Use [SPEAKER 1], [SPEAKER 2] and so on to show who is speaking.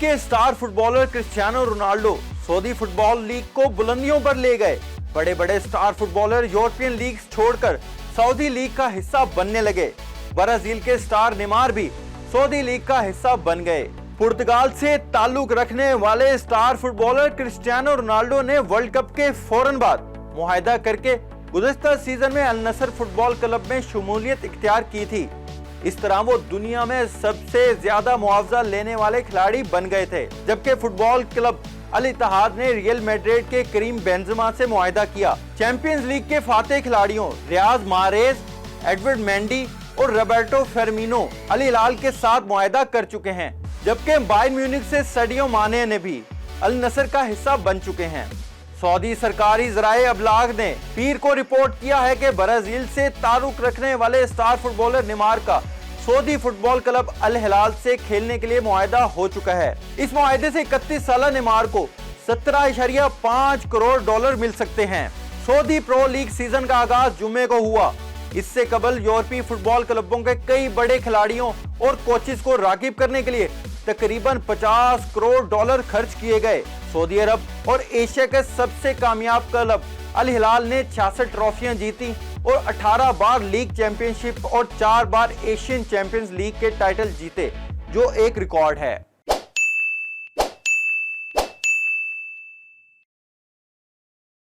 [SPEAKER 1] के star footballer Cristiano Ronaldo Saudi football league को बुलंदियों पर ले गए। बड़े बड़े स्टार फुटबॉलर यूरोपियन लीग छोड़कर सऊदी लीग का हिस्सा बनने लगे। ब्राजील के स्टार नेमार भी सऊदी लीग का हिस्सा बन गए। पुर्तगाल से ताल्लुक रखने वाले स्टार फुटबॉलर क्रिस्टियानो रोनाल्डो ने वर्ल्ड कप के फौरन बाद मुआहदा करके गुज़िश्ता सीजन में अल नसर फुटबॉल क्लब में शमूलियत इख्तियार की थी। इस तरह वो दुनिया में सबसे ज्यादा मुआवजा लेने वाले खिलाड़ी बन गए थे, जबकि फुटबॉल क्लब अल इत्तेहाद ने रियल मैड्रिड के करीम बेंजेमा से मुआहदा किया। चैंपियंस लीग के फातेह खिलाड़ियों रियाज माहरेज, एडवर्ड मेंडी और रोबर्टो फेर्मिनो अल हिलाल के साथ मुआहदा कर चुके हैं, जबकि बायर्न म्यूनिख से सडियो माने ने भी अल नसर का हिस्सा बन चुके हैं। सऊदी सरकारी ज़राए अबलाग ने पीर को रिपोर्ट किया है कि ब्राजील से ताल्लुक रखने वाले स्टार फुटबॉलर नेमार का सऊदी फुटबॉल क्लब अल हिलाल से खेलने के लिए मुआहदा हो चुका है। इस मुआहदे से 31 साल नेमार को 17.5 करोड़ डॉलर मिल सकते हैं। सऊदी प्रो लीग सीजन का आगाज जुम्मे को हुआ। इससे कबल यूरोपीय फुटबॉल क्लबों के कई बड़े खिलाड़ियों और कोचेस को रागिब करने के लिए तकरीबन 50 करोड़ डॉलर खर्च किए गए। सऊदी अरब और एशिया के सबसे कामयाब क्लब अल हिलाल ने 66 ट्रॉफियां जीती और 18 बार लीग चैंपियनशिप और 4 बार एशियन चैंपियंस लीग के टाइटल जीते, जो एक रिकॉर्ड है।